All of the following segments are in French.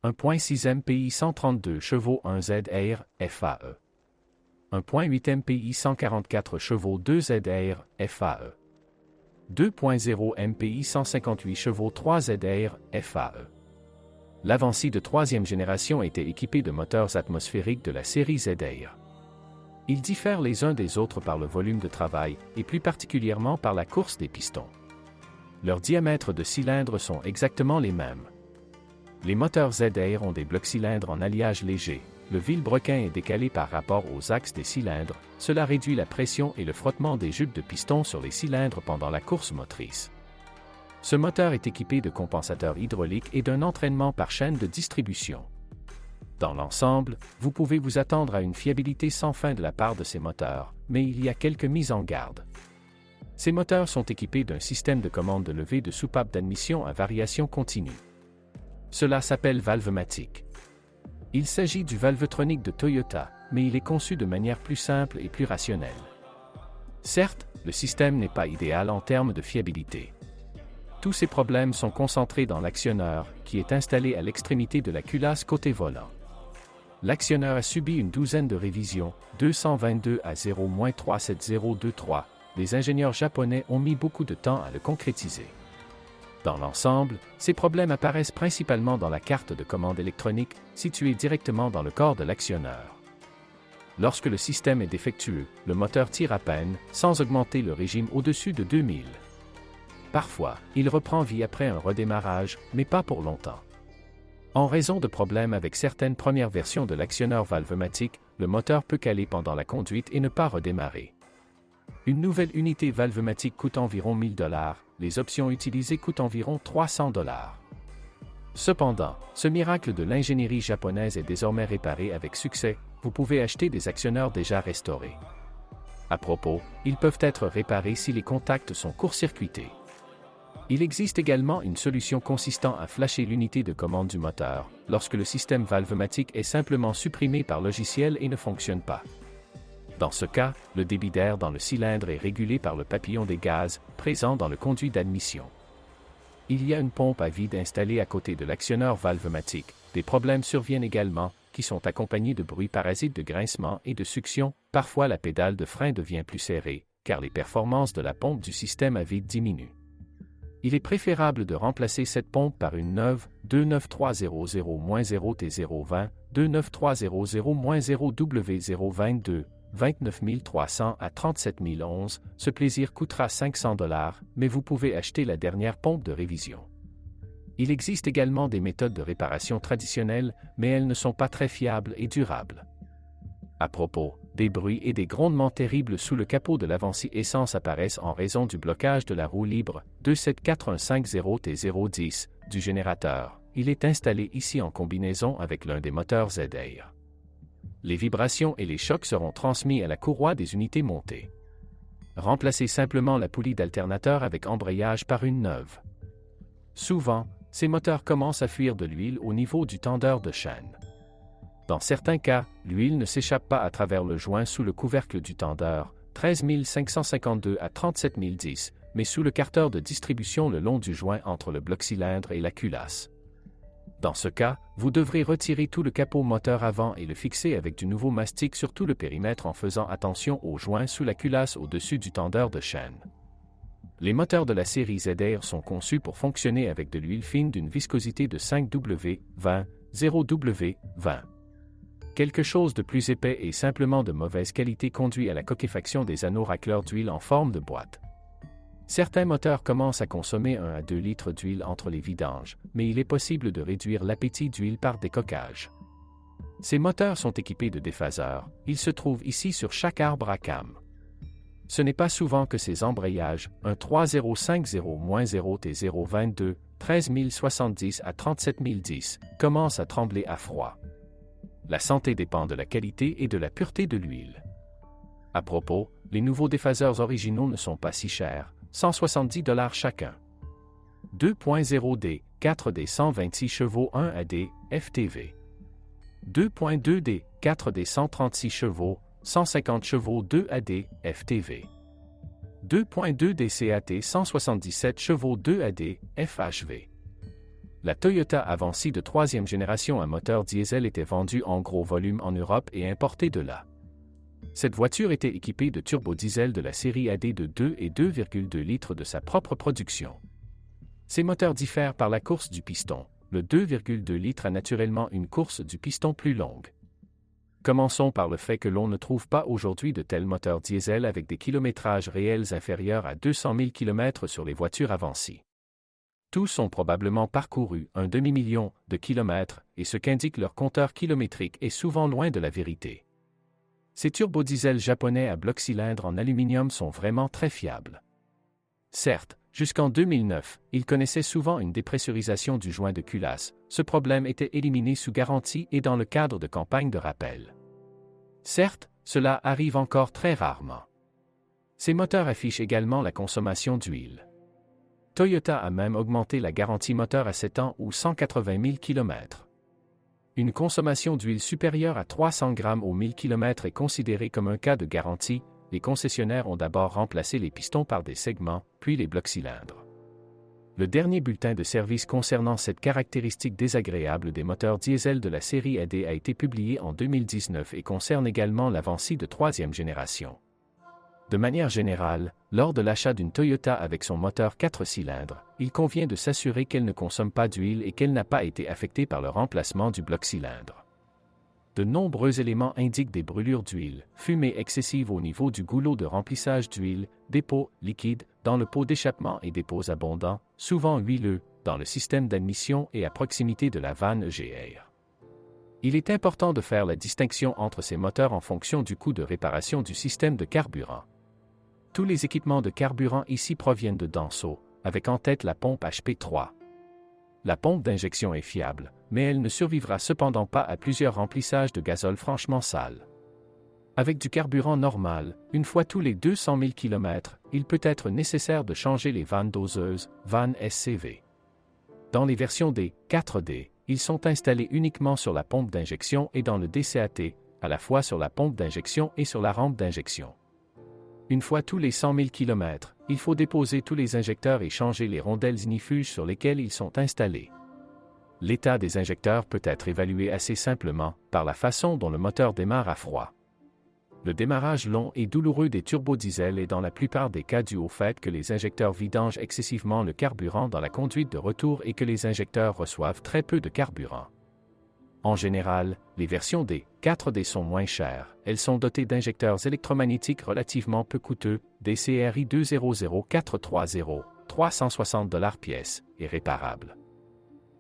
1.6 MPI 132 chevaux 1 Z-Air, FAE. 1.8 MPI 144 chevaux 2 Z-Air, FAE. 2.0 MPI 158 chevaux 3 Z-Air, FAE. L'Avanci de troisième génération était équipé de moteurs atmosphériques de la série Z-Air. Ils diffèrent les uns des autres par le volume de travail et plus particulièrement par la course des pistons. Leurs diamètres de cylindres sont exactement les mêmes. Les moteurs Z-Air ont des blocs-cylindres en alliage léger. Le vilebrequin est décalé par rapport aux axes des cylindres. Cela réduit la pression et le frottement des jupes de piston sur les cylindres pendant la course motrice. Ce moteur est équipé de compensateurs hydrauliques et d'un entraînement par chaîne de distribution. Dans l'ensemble, vous pouvez vous attendre à une fiabilité sans fin de la part de ces moteurs, mais il y a quelques mises en garde. Ces moteurs sont équipés d'un système de commande de levée de soupape d'admission à variation continue. Cela s'appelle Valvematic. Il s'agit du Valvetronic de Toyota, mais il est conçu de manière plus simple et plus rationnelle. Certes, le système n'est pas idéal en termes de fiabilité. Tous ces problèmes sont concentrés dans l'actionneur, qui est installé à l'extrémité de la culasse côté volant. L'actionneur a subi une douzaine de révisions, 222 à 0-37023. Les ingénieurs japonais ont mis beaucoup de temps à le concrétiser. Dans l'ensemble, ces problèmes apparaissent principalement dans la carte de commande électronique, située directement dans le corps de l'actionneur. Lorsque le système est défectueux, le moteur tire à peine, sans augmenter le régime au-dessus de 2000. Parfois, il reprend vie après un redémarrage, mais pas pour longtemps. En raison de problèmes avec certaines premières versions de l'actionneur Valvematic, le moteur peut caler pendant la conduite et ne pas redémarrer. Une nouvelle unité Valvematic coûte environ 1000 $, les options utilisées coûtent environ 300 $. Cependant, ce miracle de l'ingénierie japonaise est désormais réparé avec succès, vous pouvez acheter des actionneurs déjà restaurés. À propos, ils peuvent être réparés si les contacts sont court-circuités. Il existe également une solution consistant à flasher l'unité de commande du moteur, lorsque le système Valvematic est simplement supprimé par logiciel et ne fonctionne pas. Dans ce cas, le débit d'air dans le cylindre est régulé par le papillon des gaz, présent dans le conduit d'admission. Il y a une pompe à vide installée à côté de l'actionneur Valvematic. Des problèmes surviennent également, qui sont accompagnés de bruits parasites de grincement et de succion. Parfois la pédale de frein devient plus serrée, car les performances de la pompe du système à vide diminuent. Il est préférable de remplacer cette pompe par une neuve 29300-0T020, 29300-0W022, 29 300 à 37 011, ce plaisir coûtera 500 $, mais vous pouvez acheter la dernière pompe de révision. Il existe également des méthodes de réparation traditionnelles, mais elles ne sont pas très fiables et durables. À propos, des bruits et des grondements terribles sous le capot de l'Avanci Essence apparaissent en raison du blocage de la roue libre 27450T010 du générateur. Il est installé ici en combinaison avec l'un des moteurs Z-Air. Les vibrations et les chocs seront transmis à la courroie des unités montées. Remplacez simplement la poulie d'alternateur avec embrayage par une neuve. Souvent, ces moteurs commencent à fuir de l'huile au niveau du tendeur de chaîne. Dans certains cas, l'huile ne s'échappe pas à travers le joint sous le couvercle du tendeur, 13 552 à 37 010, mais sous le carteur de distribution le long du joint entre le bloc-cylindre et la culasse. Dans ce cas, vous devrez retirer tout le capot moteur avant et le fixer avec du nouveau mastic sur tout le périmètre en faisant attention aux joints sous la culasse au-dessus du tendeur de chaîne. Les moteurs de la série Z-Air sont conçus pour fonctionner avec de l'huile fine d'une viscosité de 5W20, 0W20. Quelque chose de plus épais et simplement de mauvaise qualité conduit à la coquefaction des anneaux racleurs d'huile en forme de boîte. Certains moteurs commencent à consommer 1 à 2 litres d'huile entre les vidanges, mais il est possible de réduire l'appétit d'huile par décoquage. Ces moteurs sont équipés de déphaseurs, ils se trouvent ici sur chaque arbre à cam. Ce n'est pas souvent que ces embrayages, un 3050-0T022, 13070 à 37010, commencent à trembler à froid. La santé dépend de la qualité et de la pureté de l'huile. À propos, les nouveaux déphaseurs originaux ne sont pas si chers, 170 $ chacun. 2.0D, 4D 126 chevaux 1 AD, FTV. 2.2D, 4D 136 chevaux, 150 chevaux 2 AD, FTV. 2.2D CAT 177 chevaux 2 AD, FHV. La Toyota Avanci de troisième génération à moteur diesel était vendue en gros volume en Europe et importée de là. Cette voiture était équipée de turbodiesel de la série AD de 2 et 2,2 litres de sa propre production. Ces moteurs diffèrent par la course du piston. Le 2,2 litres a naturellement une course du piston plus longue. Commençons par le fait que l'on ne trouve pas aujourd'hui de tels moteurs diesel avec des kilométrages réels inférieurs à 200 000 km sur les voitures Avanci. Tous ont probablement parcouru un demi-million de kilomètres et ce qu'indique leur compteur kilométrique est souvent loin de la vérité. Ces turbodiesels japonais à bloc cylindre en aluminium sont vraiment très fiables. Certes, jusqu'en 2009, ils connaissaient souvent une dépressurisation du joint de culasse. Ce problème était éliminé sous garantie et dans le cadre de campagnes de rappel. Certes, cela arrive encore très rarement. Ces moteurs affichent également la consommation d'huile. Toyota a même augmenté la garantie moteur à 7 ans ou 180 000 km. Une consommation d'huile supérieure à 300 grammes au 1000 km est considérée comme un cas de garantie. Les concessionnaires ont d'abord remplacé les pistons par des segments, puis les blocs cylindres. Le dernier bulletin de service concernant cette caractéristique désagréable des moteurs diesel de la série AD a été publié en 2019 et concerne également l'Avanci de troisième génération. De manière générale, lors de l'achat d'une Toyota avec son moteur 4 cylindres, il convient de s'assurer qu'elle ne consomme pas d'huile et qu'elle n'a pas été affectée par le remplacement du bloc cylindre. De nombreux éléments indiquent des brûlures d'huile, fumée excessive au niveau du goulot de remplissage d'huile, dépôts liquides dans le pot d'échappement et dépôts abondants, souvent huileux, dans le système d'admission et à proximité de la vanne EGR. Il est important de faire la distinction entre ces moteurs en fonction du coût de réparation du système de carburant. Tous les équipements de carburant ici proviennent de Denso, avec en tête la pompe HP3. La pompe d'injection est fiable, mais elle ne survivra cependant pas à plusieurs remplissages de gazole franchement sale. Avec du carburant normal, une fois tous les 200 000 km, il peut être nécessaire de changer les vannes doseuses, vannes SCV. Dans les versions D, 4D, ils sont installés uniquement sur la pompe d'injection et dans le DCAT, à la fois sur la pompe d'injection et sur la rampe d'injection. Une fois tous les 100 000 km, il faut déposer tous les injecteurs et changer les rondelles ignifuges sur lesquelles ils sont installés. L'état des injecteurs peut être évalué assez simplement par la façon dont le moteur démarre à froid. Le démarrage long et douloureux des turbodiesels est dans la plupart des cas dû au fait que les injecteurs vidangent excessivement le carburant dans la conduite de retour et que les injecteurs reçoivent très peu de carburant. En général, les versions D, 4D sont moins chères. Elles sont dotées d'injecteurs électromagnétiques relativement peu coûteux, DCRI 200430, $360 pièce, et réparables.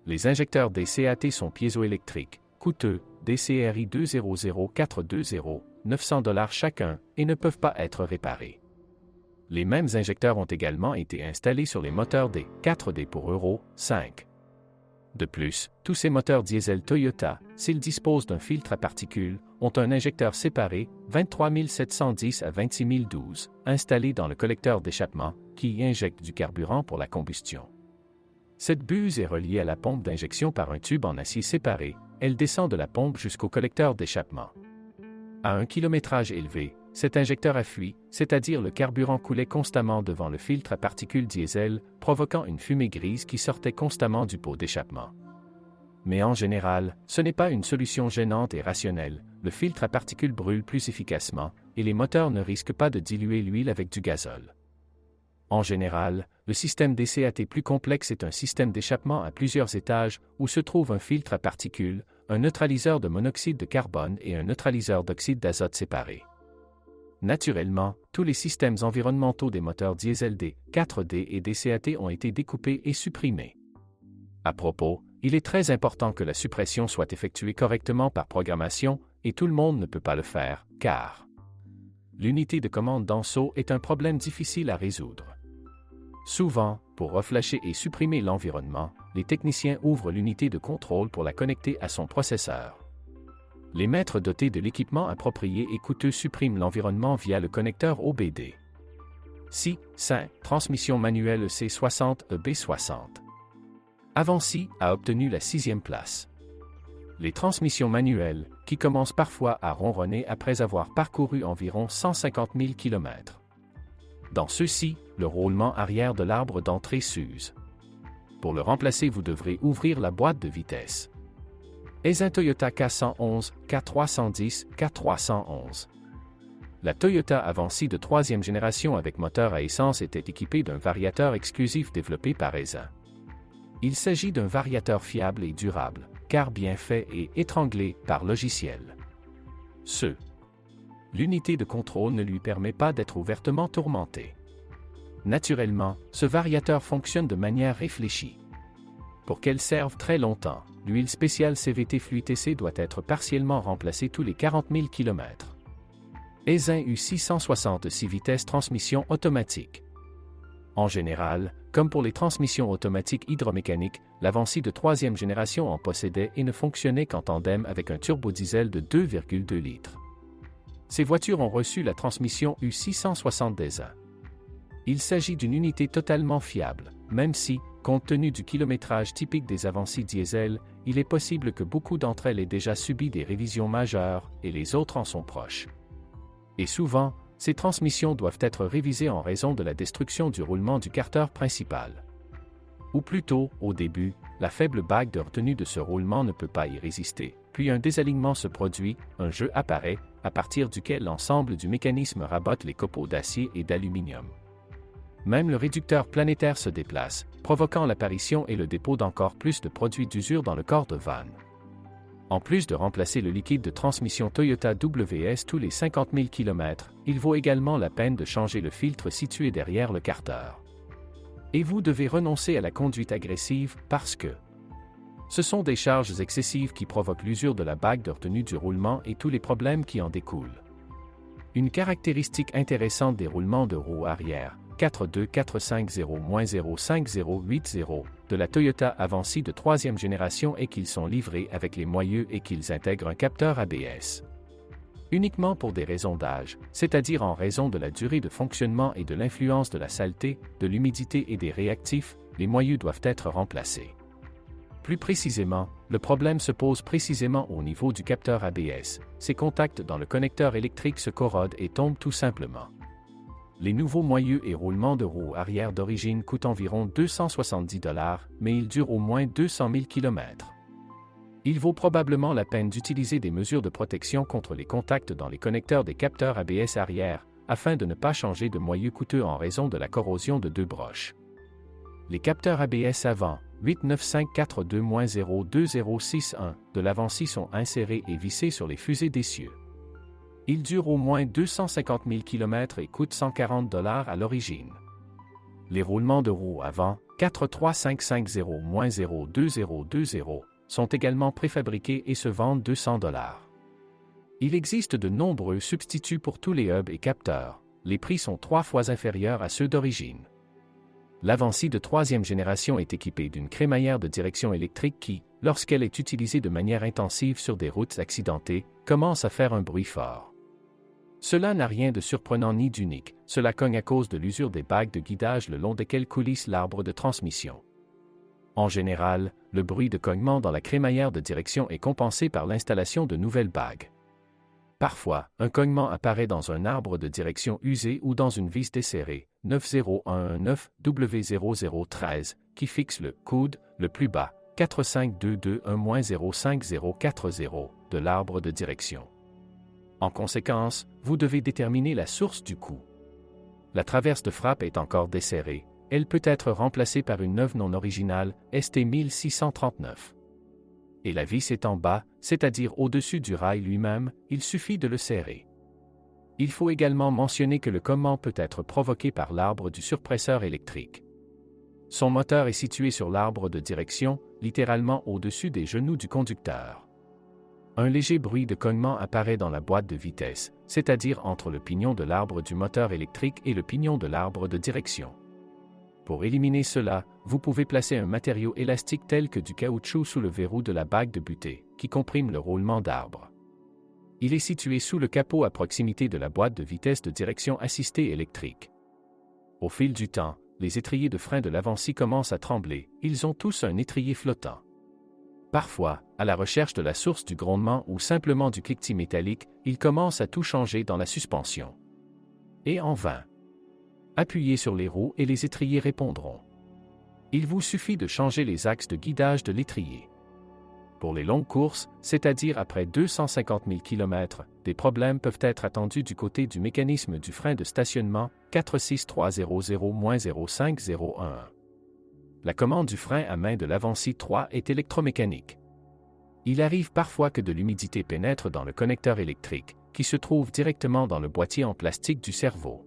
Les injecteurs DCAT sont piézoélectriques, coûteux, DCRI 200420, $900 chacun, et ne peuvent pas être réparés. Les mêmes injecteurs ont également été installés sur les moteurs D, 4D pour Euro 5. De plus, tous ces moteurs diesel Toyota, s'ils disposent d'un filtre à particules, ont un injecteur séparé, 23 710 à 26 012, installé dans le collecteur d'échappement, qui y injecte du carburant pour la combustion. Cette buse est reliée à la pompe d'injection par un tube en acier séparé, elle descend de la pompe jusqu'au collecteur d'échappement. À un kilométrage élevé, cet injecteur a fui, c'est-à-dire le carburant coulait constamment devant le filtre à particules diesel, provoquant une fumée grise qui sortait constamment du pot d'échappement. Mais en général, ce n'est pas une solution gênante et rationnelle, le filtre à particules brûle plus efficacement, et les moteurs ne risquent pas de diluer l'huile avec du gazole. En général, le système DCAT plus complexe est un système d'échappement à plusieurs étages où se trouve un filtre à particules, un neutraliseur de monoxyde de carbone et un neutraliseur d'oxyde d'azote séparés. Naturellement, tous les systèmes environnementaux des moteurs diesel D, 4D et DCAT ont été découpés et supprimés. À propos, il est très important que la suppression soit effectuée correctement par programmation, et tout le monde ne peut pas le faire, car l'unité de commande Denso est un problème difficile à résoudre. Souvent, pour reflasher et supprimer l'environnement, les techniciens ouvrent l'unité de contrôle pour la connecter à son processeur. Les maîtres dotés de l'équipement approprié et coûteux suppriment l'environnement via le connecteur OBD. Si, 5, transmission manuelle EC60 EB60. Avanci a obtenu la 6e place. Les transmissions manuelles, qui commencent parfois à ronronner après avoir parcouru environ 150 000 km. Dans ceux-ci, le roulement arrière de l'arbre d'entrée s'use. Pour le remplacer, vous devrez ouvrir la boîte de vitesse. Est un Toyota K111, K310, K311. La Toyota Avanci de troisième génération avec moteur à essence était équipée d'un variateur exclusif développé par EZA. Il s'agit d'un variateur fiable et durable, car bien fait et étranglé par logiciel. L'unité de contrôle ne lui permet pas d'être ouvertement tourmentée. Naturellement, ce variateur fonctionne de manière réfléchie. Pour qu'elle serve très longtemps, l'huile spéciale CVT Fluid TC doit être partiellement remplacée tous les 40 000 km. EZA U660 6 vitesses transmission automatique. En général, comme pour les transmissions automatiques hydromécaniques, l'Avanci de troisième génération en possédait et ne fonctionnait qu'en tandem avec un turbodiesel de 2,2 litres. Ces voitures ont reçu la transmission U660 d'EZA. Il s'agit d'une unité totalement fiable, même si, compte tenu du kilométrage typique des Avanci diesel, il est possible que beaucoup d'entre elles aient déjà subi des révisions majeures et les autres en sont proches. Et souvent, ces transmissions doivent être révisées en raison de la destruction du roulement du carter principal. Ou plutôt, au début, la faible bague de retenue de ce roulement ne peut pas y résister, puis un désalignement se produit, un jeu apparaît, à partir duquel l'ensemble du mécanisme rabote les copeaux d'acier et d'aluminium. Même le réducteur planétaire se déplace, provoquant l'apparition et le dépôt d'encore plus de produits d'usure dans le corps de vanne. En plus de remplacer le liquide de transmission Toyota WS tous les 50 000 km, il vaut également la peine de changer le filtre situé derrière le carter. Et vous devez renoncer à la conduite agressive parce que ce sont des charges excessives qui provoquent l'usure de la bague de retenue du roulement et tous les problèmes qui en découlent. Une caractéristique intéressante des roulements de roues arrière 42450-05080 de la Toyota Avanci de troisième génération est qu'ils sont livrés avec les moyeux et qu'ils intègrent un capteur ABS. Uniquement pour des raisons d'âge, c'est-à-dire en raison de la durée de fonctionnement et de l'influence de la saleté, de l'humidité et des réactifs, les moyeux doivent être remplacés. Plus précisément, le problème se pose précisément au niveau du capteur ABS. Ses contacts dans le connecteur électrique se corrodent et tombent tout simplement. Les nouveaux moyeux et roulements de roues arrière d'origine coûtent environ 270 $, mais ils durent au moins 200 000 km. Il vaut probablement la peine d'utiliser des mesures de protection contre les contacts dans les connecteurs des capteurs ABS arrière, afin de ne pas changer de moyeux coûteux en raison de la corrosion de deux broches. Les capteurs ABS avant 89542-02061 de l'Avanci sont insérés et vissés sur les fusées d'essieu. Ils durent au moins 250 000 km et coûtent 140 $ à l'origine. Les roulements de roues avant 43550-02020 sont également préfabriqués et se vendent 200 $. Il existe de nombreux substituts pour tous les hubs et capteurs. Les prix sont 3 fois inférieurs à ceux d'origine. L'Avanci de troisième génération est équipée d'une crémaillère de direction électrique qui, lorsqu'elle est utilisée de manière intensive sur des routes accidentées, commence à faire un bruit fort. Cela n'a rien de surprenant ni d'unique, cela cogne à cause de l'usure des bagues de guidage le long desquelles coulisse l'arbre de transmission. En général, le bruit de cognement dans la crémaillère de direction est compensé par l'installation de nouvelles bagues. Parfois, un cognement apparaît dans un arbre de direction usé ou dans une vis desserrée, 90119W0013, qui fixe le coude le plus bas, 45221-05040 de l'arbre de direction. En conséquence, vous devez déterminer la source du coup. La traverse de frappe est encore desserrée, elle peut être remplacée par une neuve non originale, ST1639. Et la vis est en bas, c'est-à-dire au-dessus du rail lui-même, il suffit de le serrer. Il faut également mentionner que le cognement peut être provoqué par l'arbre du surpresseur électrique. Son moteur est situé sur l'arbre de direction, littéralement au-dessus des genoux du conducteur. Un léger bruit de cognement apparaît dans la boîte de vitesse, c'est-à-dire entre le pignon de l'arbre du moteur électrique et le pignon de l'arbre de direction. Pour éliminer cela, vous pouvez placer un matériau élastique tel que du caoutchouc sous le verrou de la bague de butée, qui comprime le roulement d'arbre. Il est situé sous le capot à proximité de la boîte de vitesse de direction assistée électrique. Au fil du temps, les étriers de frein de l'Avanci commencent à trembler, ils ont tous un étrier flottant. Parfois, à la recherche de la source du grondement ou simplement du cliquetis métallique, ils commencent à tout changer dans la suspension. Et en vain. Appuyez sur les roues et les étriers répondront. Il vous suffit de changer les axes de guidage de l'étrier. Pour les longues courses, c'est-à-dire après 250 000 km, des problèmes peuvent être attendus du côté du mécanisme du frein de stationnement 46300-05011. La commande du frein à main de l'Avanci 3 est électromécanique. Il arrive parfois que de l'humidité pénètre dans le connecteur électrique, qui se trouve directement dans le boîtier en plastique du cerveau.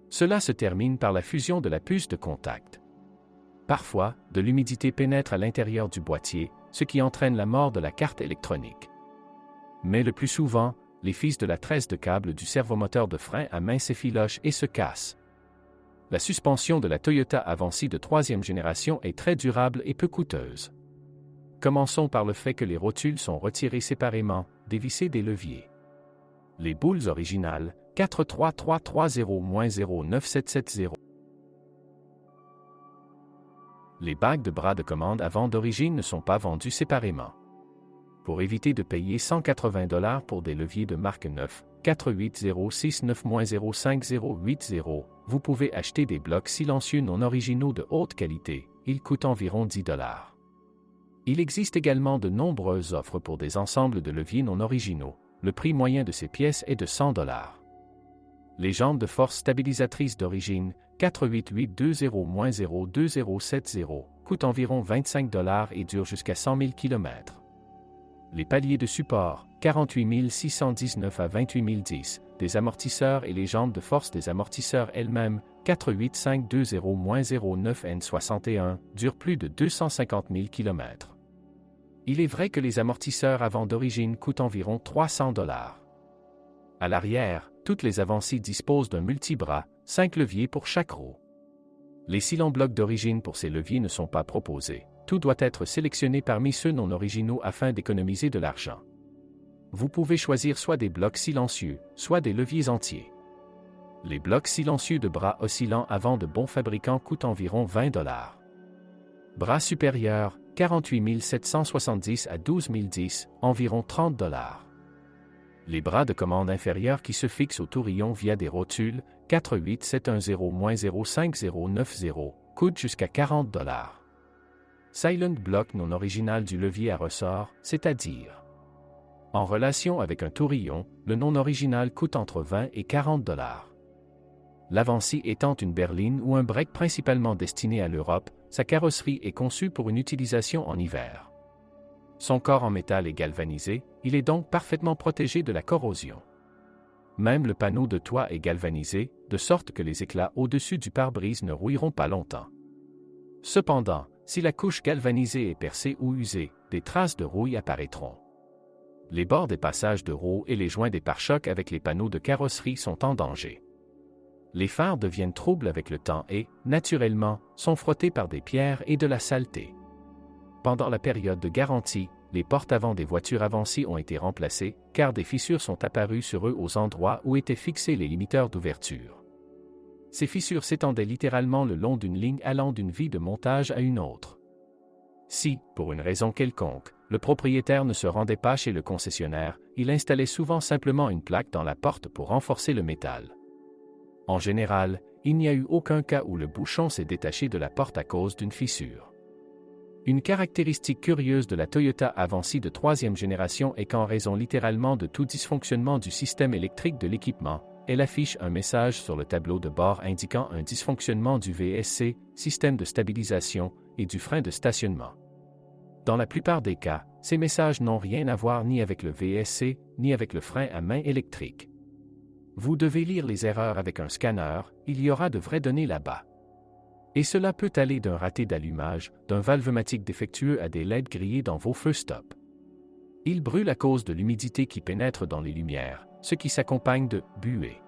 Cela se termine par la fusion de la puce de contact. Parfois, de l'humidité pénètre à l'intérieur du boîtier, ce qui entraîne la mort de la carte électronique. Mais le plus souvent, les fils de la tresse de câble du servomoteur de frein à main s'effilochent et se cassent. La suspension de la Toyota Avanci de 3e génération est très durable et peu coûteuse. Commençons par le fait que les rotules sont retirées séparément, dévissées des leviers. Les boules originales, 43330-09770. Les bagues de bras de commande avant d'origine ne sont pas vendues séparément. Pour éviter de payer 180 $ pour des leviers de marque 9, 48069-05080, vous pouvez acheter des blocs silencieux non originaux de haute qualité, ils coûtent environ 10 $. Il existe également de nombreuses offres pour des ensembles de leviers non originaux, le prix moyen de ces pièces est de 100 $. Les jantes de force stabilisatrices d'origine, 48820-02070, coûtent environ 25 $ et durent jusqu'à 100 000 km. Les paliers de support, 48 619 à 28 010, des amortisseurs et les jantes de force des amortisseurs elles-mêmes, 48520-09N61, durent plus de 250 000 km. Il est vrai que les amortisseurs avant d'origine coûtent environ 300 $. À l'arrière, toutes les Avanci disposent d'un multibras, 5 leviers pour chaque roue. Les silons blocs d'origine pour ces leviers ne sont pas proposés. Tout doit être sélectionné parmi ceux non originaux afin d'économiser de l'argent. Vous pouvez choisir soit des blocs silencieux, soit des leviers entiers. Les blocs silencieux de bras oscillants avant de bons fabricants coûtent environ 20 $. Bras supérieurs, 48 770 à 12 010, environ 30 $. Les bras de commande inférieurs qui se fixent au tourillon via des rotules, 48710-05090, coûtent jusqu'à 40 $. Silent block non original du levier à ressort, c'est-à-dire. En relation avec un tourillon, le non original coûte entre 20 et 40 $. L'Avanci étant une berline ou un break principalement destiné à l'Europe, sa carrosserie est conçue pour une utilisation en hiver. Son corps en métal est galvanisé, il est donc parfaitement protégé de la corrosion. Même le panneau de toit est galvanisé, de sorte que les éclats au-dessus du pare-brise ne rouilleront pas longtemps. Cependant, si la couche galvanisée est percée ou usée, des traces de rouille apparaîtront. Les bords des passages de roues et les joints des pare-chocs avec les panneaux de carrosserie sont en danger. Les phares deviennent troubles avec le temps et, naturellement, sont frottés par des pierres et de la saleté. Pendant la période de garantie, les portes avant des voitures Avanci ont été remplacées, car des fissures sont apparues sur eux aux endroits où étaient fixés les limiteurs d'ouverture. Ces fissures s'étendaient littéralement le long d'une ligne allant d'une vie de montage à une autre. Si, pour une raison quelconque, le propriétaire ne se rendait pas chez le concessionnaire, il installait souvent simplement une plaque dans la porte pour renforcer le métal. En général, il n'y a eu aucun cas où le bouchon s'est détaché de la porte à cause d'une fissure. Une caractéristique curieuse de la Toyota Avanci de 3e génération est qu'en raison littéralement de tout dysfonctionnement du système électrique de l'équipement, elle affiche un message sur le tableau de bord indiquant un dysfonctionnement du VSC, système de stabilisation, et du frein de stationnement. Dans la plupart des cas, ces messages n'ont rien à voir ni avec le VSC, ni avec le frein à main électrique. Vous devez lire les erreurs avec un scanner, il y aura de vraies données là-bas. Et cela peut aller d'un raté d'allumage, d'un valvematique défectueux à des LED grillés dans vos feux stop. Il brûle à cause de l'humidité qui pénètre dans les lumières, ce qui s'accompagne de buée.